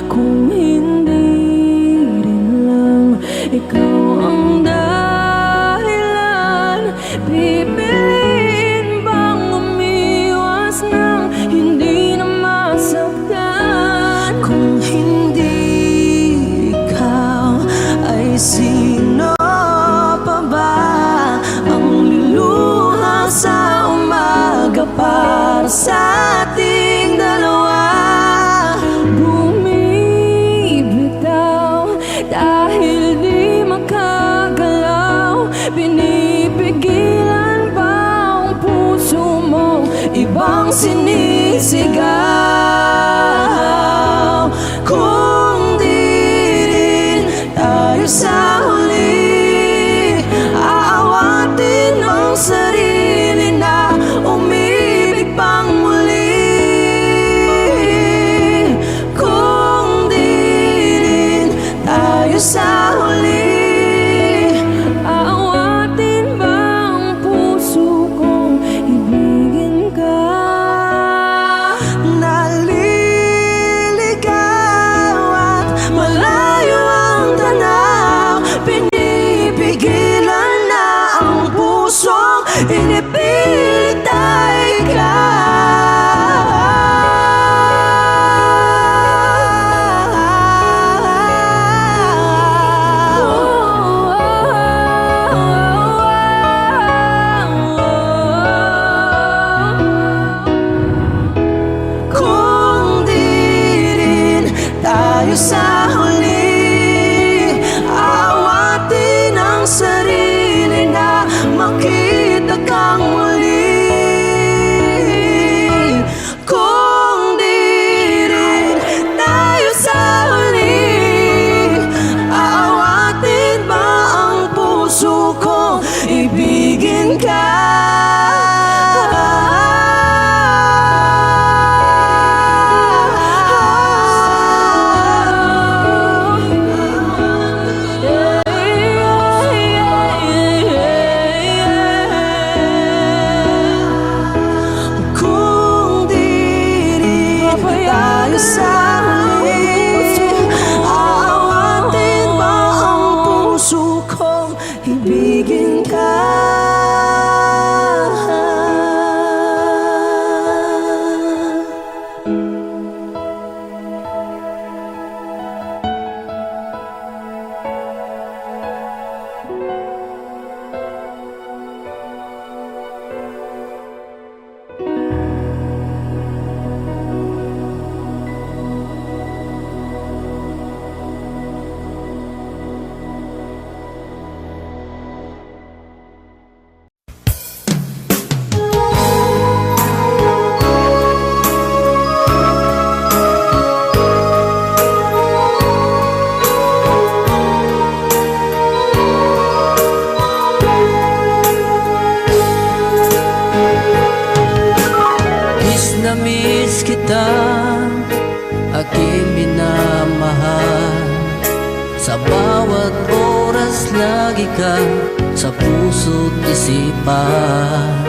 Speaker 2: Kung hindi rin lang ikaw ang dahilan, pipiliin bang umiwas ng hindi na masaktan?
Speaker 5: Kung hindi ikaw, ay sino pa ba ang luluha sa umaga para sa ating dalawa?
Speaker 2: Bumibitaw dahil di makagalaw, pinipigilan ba ang puso mo ibang sinisigaw?
Speaker 5: Kung di rin tayo sa huli, aawatin ang sarili na umibig pang muli. Kung di rin tayo sa huli,
Speaker 2: Aawatin ba ang puso kong ibigin ka?
Speaker 5: naliligaw at malayo ang tanaw, pinipigilan na ang pusong inipilit ay Kung di rin tayo sa huli, aawatin ang sarili na makita kang muli. Kung di rin tayo sa huli, aawatin ba ang puso kong ibigin ka? Kung di rin tayo sa huli, aawatin ba ang puso kong ibigin ka?
Speaker 7: Miss kita, aking minamahal. Sa bawat oras lagi ka sa puso't isipan.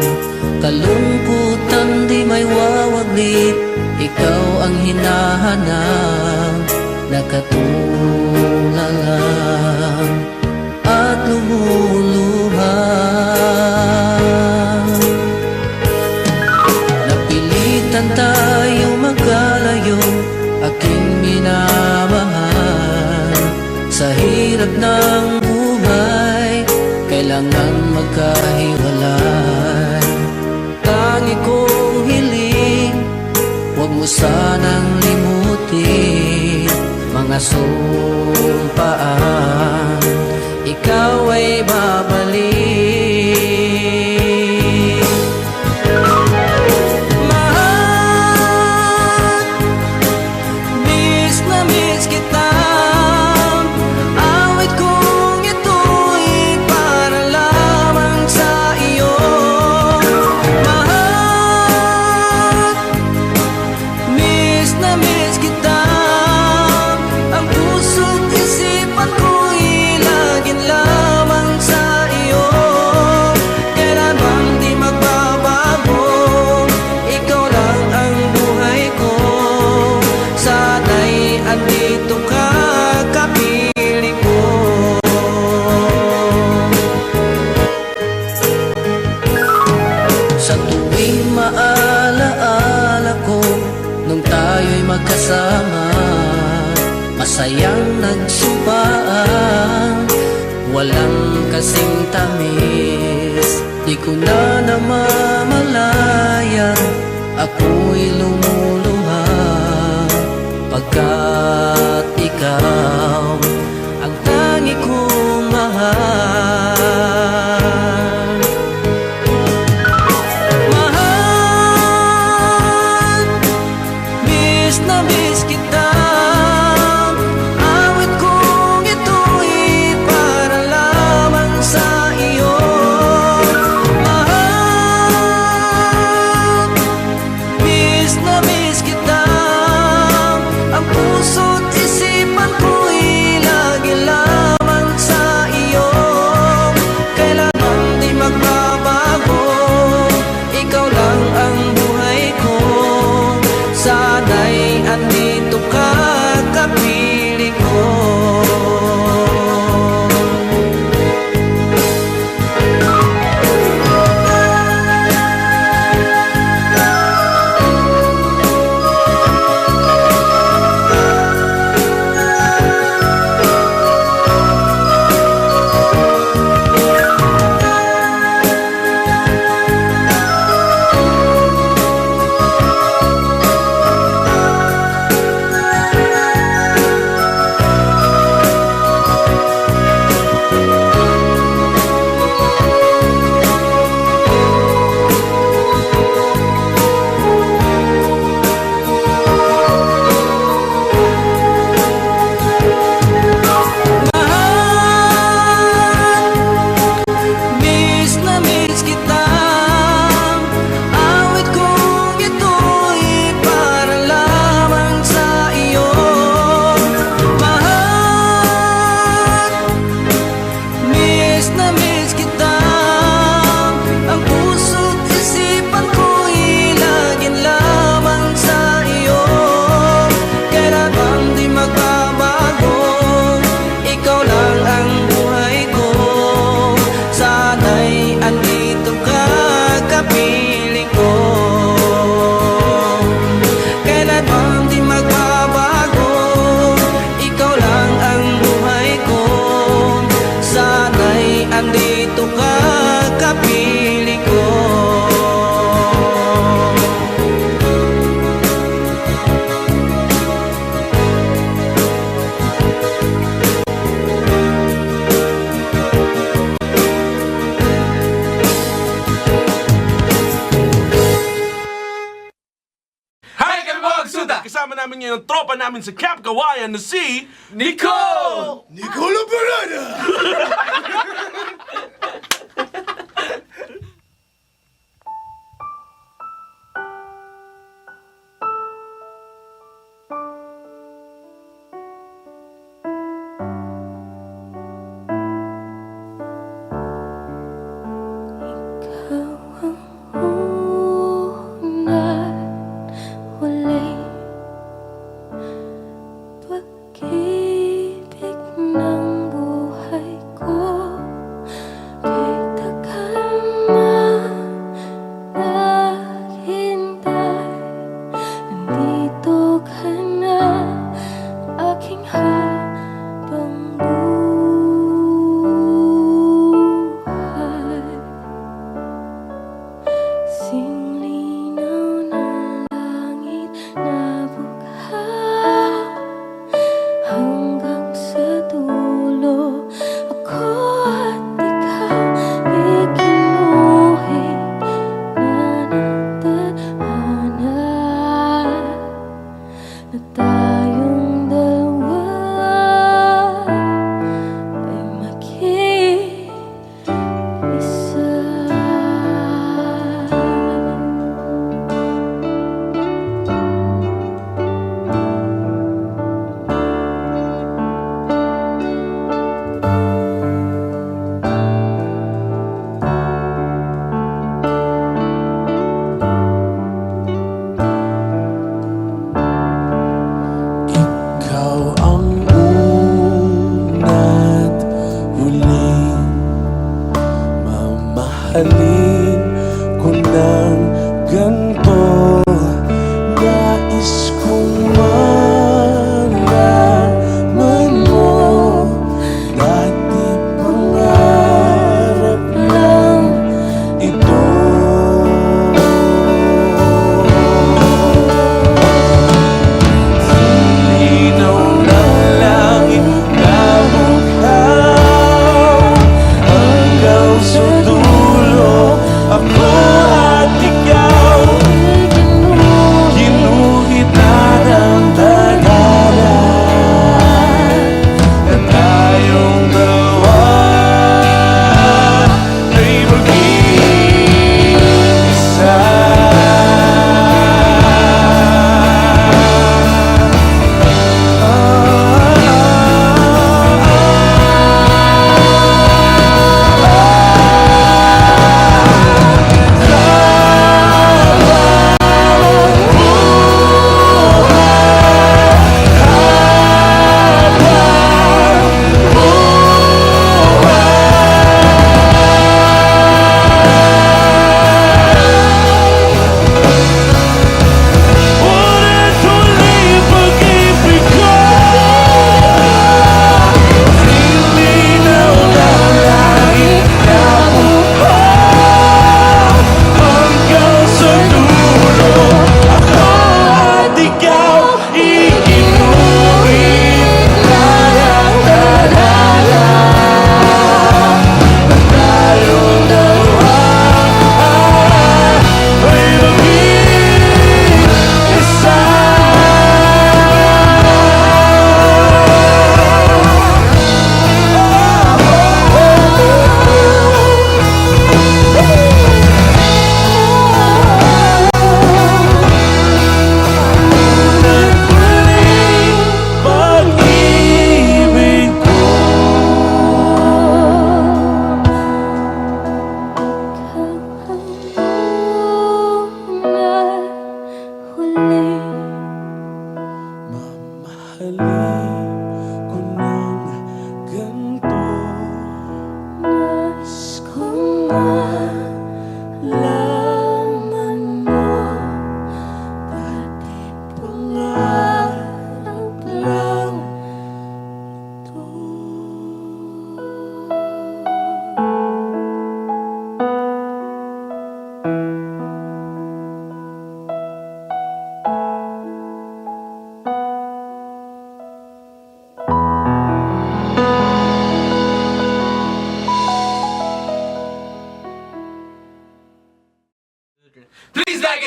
Speaker 7: Kalungkutan di may wawaglit, ikaw ang hinahanap. Nakatulala at lumuluha. Napilitan tayo magkalayo, aking minamahal. Sa hirap ng buhay, kailangan magkahiwalay. Tangi kong hiling, huwag mo sanang limutin mga sumpaan, ikaw ay babalik. Mahal, miss na miss kita. Awit kong ito'y para lamang sa iyo. Mahal, tayo'y magkasama, masayang nagsumpaan, walang kasing tamis. Di ko na namamalayan, ako'y lumuluha, pagkat ikaw ang tangi kong mahal. Mahal, miss na miss kita. Awit kong ito'y para lamang sa iyo. Mahal, miss na miss kita. Ang puso't isipan ko'y lagi lamang sa iyo. Kailanman di magbabago, ikaw lang ang buhay ko. Sana'y andito ka, kapiling ko. Miss na miss kita. Awit kong ito'y para lamang sa iyo. Mahal, miss na miss kita. Ang puso't isipan ko'y laging lamang sa iyo. Kailanman di magbabago, ikaw lang ang buhay ko. Sana'y andito ka, kapiling ko. Kailanman di magbabago, ikaw lang ang buhay ko. Sana'y andito ka, kapiling ko.
Speaker 10: Hi, kami mga Agsuda! Kasama namin ngayon ang tropa namin sa Camp Kawayan na si Nico! Nicolo Parada!
Speaker 9: Wala'y pag-ibig ng buhay ko.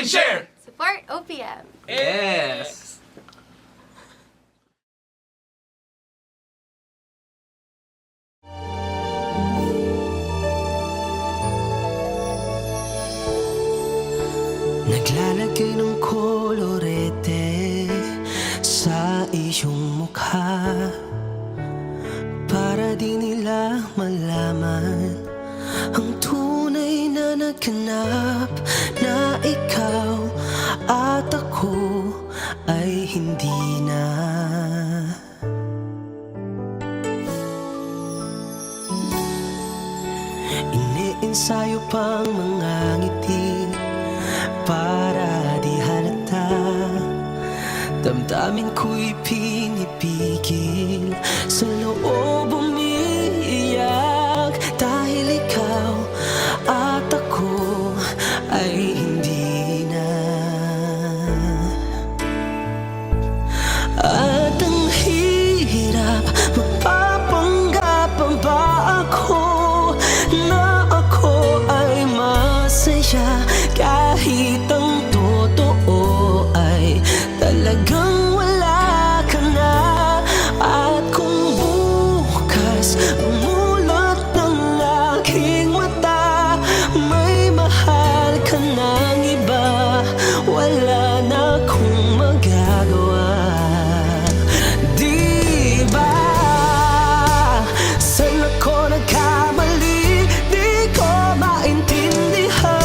Speaker 10: and share!
Speaker 3: Support OPM.
Speaker 8: Yes!
Speaker 5: Naglalagay ng kolorete sa iyong mukha para di nila malaman ang tunay na naghanap na ikaw at ako ay hindi na. Iniensayo pang mga ngiti para di halata. Damdamin ko'y pinipigil, sa loob umiiyak, dahil ikaw at ako ay hindi na. At ang hirap, magpapanggap pa ba ako na ako ay masaya, kahit ang totoo ay talagang wala ka na. At kung bukas umulot ng aking mata, may mahal ka ng iba, wala na akong magagawa. Di ba? Saan ako nagkamali? Di ko maintindihan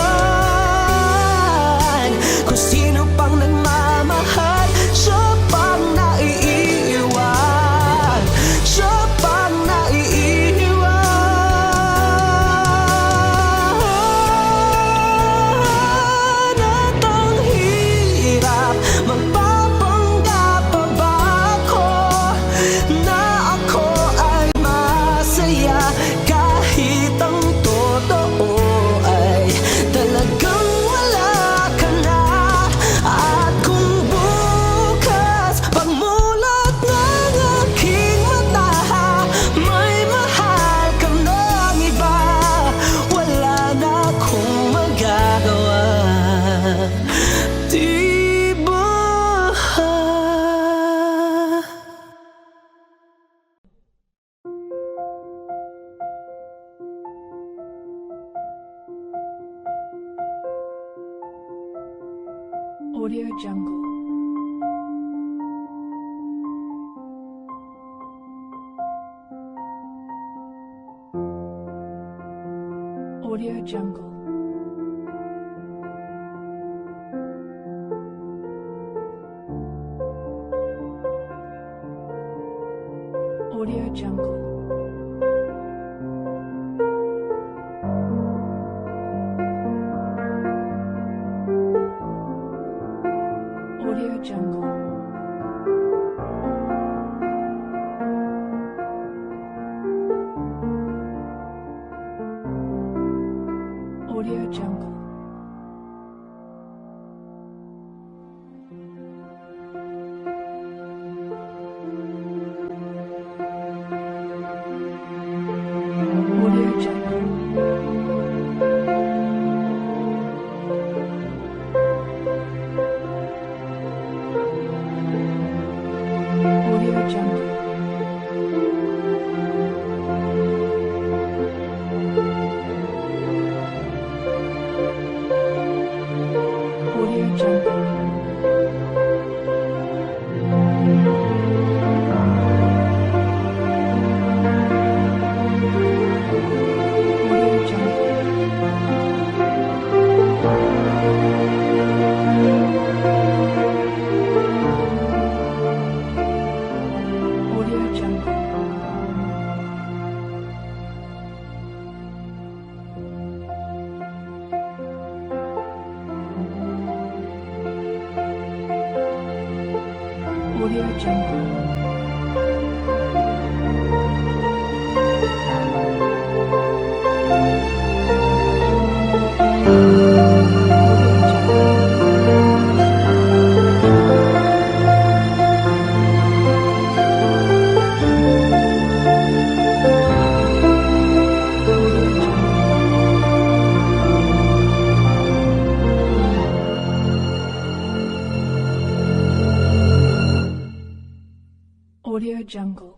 Speaker 5: kung sino pang nagmamahal. Siya pang naiiwan, siya pang naiiwan. At ang hirap, magpapanggap pa ba ako na ako ay masaya, kahit ang totoo ay talagang wala ka na. At kung bukas pagmulat ng aking mata, may mahal ka ng iba, wala na akong magagawa. Di ba?
Speaker 2: Audio Jungle. Audio Jungle. Audio Jungle. Audio Jungle. Audio Jungle. Audio Jungle. Audio Jungle. Audio Jungle. Audio Jungle. Audio Jungle. Audio Jungle. Audio
Speaker 9: Audio Jungle.